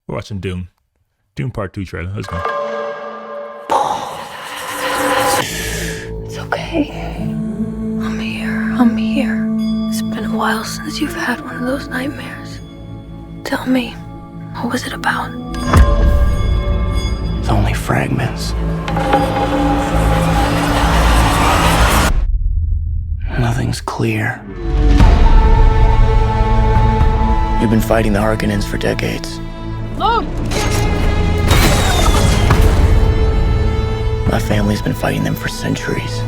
We're watching Dune. Dune Part 2 trailer. Let's go. It's okay. I'm here. I'm here. It's been a while since you've had one of those nightmares. Tell me, what was it about? It's only fragments. Nothing's clear. You've been fighting the Harkonnens for decades. Look! My family's been fighting them for centuries.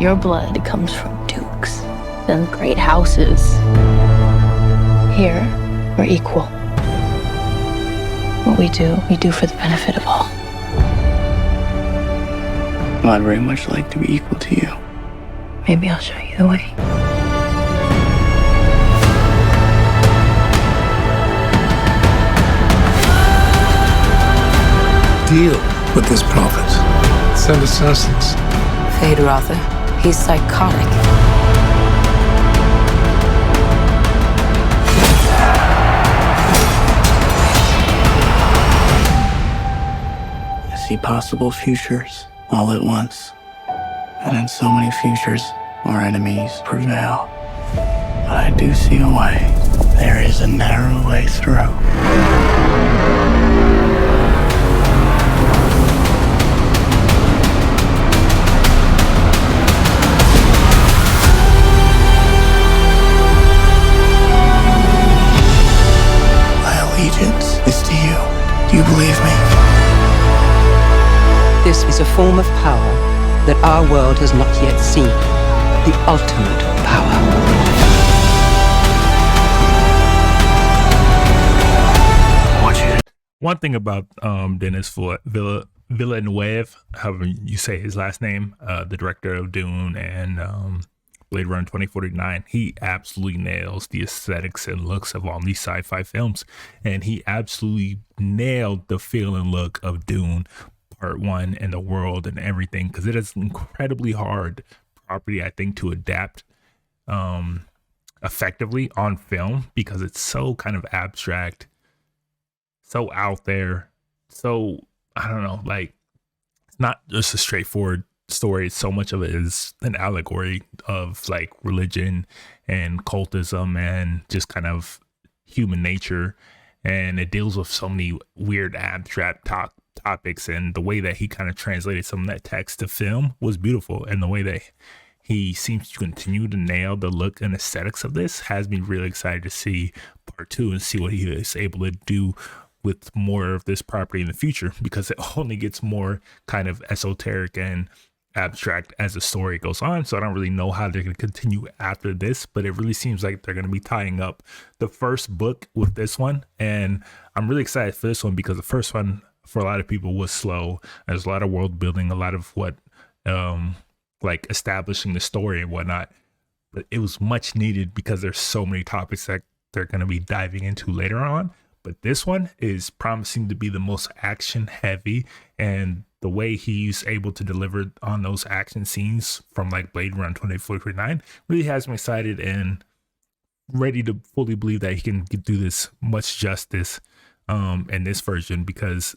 Your blood comes from dukes and great houses. Here, we're equal. What we do for the benefit of all. Well, I'd very much like to be equal to you. Maybe I'll show you the way. Deal with this prophet. Send assassins. Fade Rother. He's psychotic. I see possible futures all at once. And in so many futures, our enemies prevail. But I do see a way. There is a narrow way through. My allegiance is to you. Do you believe me? This is a form of power that our world has not yet seen. The ultimate power. One thing about Denis Villeneuve, however you say his last name, the director of Dune and Blade Runner 2049, he absolutely nails the aesthetics and looks of all these sci-fi films, and he absolutely nailed the feel and look of Dune Part 1 and the world and everything, because it is incredibly hard property, I think, to adapt effectively on film, because it's so kind of abstract, so out there, so I don't know, like it's not just a straightforward story. So much of it is an allegory of like religion and cultism and just kind of human nature, and it deals with so many weird abstract topics, and the way that he kind of translated some of that text to film was beautiful, and the way that he seems to continue to nail the look and aesthetics of this has me really excited to see Part 2 and see what he is able to do with more of this property in the future, because it only gets more kind of esoteric and abstract as the story goes on. So I don't really know how they're going to continue after this, but it really seems like they're going to be tying up the first book with this one, and I'm really excited for this one because the first one for a lot of people was slow. There's a lot of world building, a lot of what like establishing the story and whatnot, but it was much needed because there's so many topics that they're going to be diving into later on. But this one is promising to be the most action heavy, and the way he's able to deliver on those action scenes from like Blade Runner 2049 really has me excited and ready to fully believe that he can do this much justice in this version, because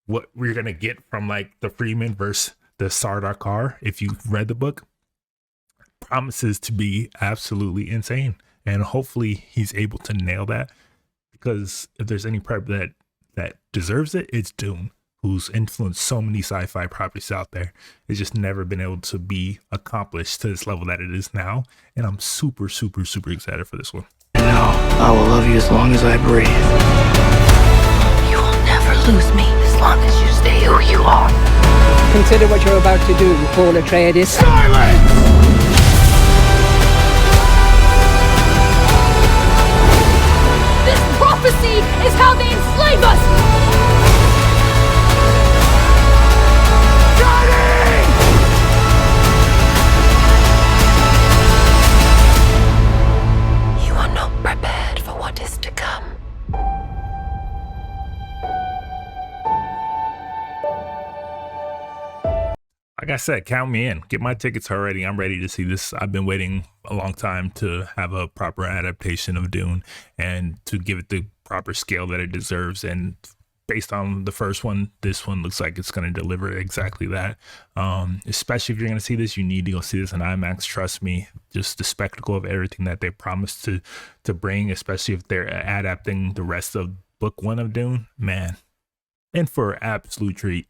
what we're going to get from like the Freeman versus the Sardaukar, if you've read the book, promises to be absolutely insane, and hopefully he's able to nail that. Because if there's any prep that deserves it, it's Dune, who's influenced so many sci-fi properties out there. It's just never been able to be accomplished to this level that it is now. And I'm super, super, super excited for this one. No, I will love you as long as I breathe. You will never lose me as long as you stay who you are. Consider what you're about to do, Paul Atreides. Silence! This prophecy is how they enslave us! You are not prepared for what is to come. I I said, count me in. Get my tickets already. I'm ready to see this. I've been waiting a long time to have a proper adaptation of Dune and to give it the proper scale that it deserves. And based on the first one, this one looks like it's going to deliver exactly that. Especially if you're going to see this, you need to go see this in IMAX. Trust me, just the spectacle of everything that they promised to bring, especially if they're adapting the rest of book one of Dune, man. And for absolute treat.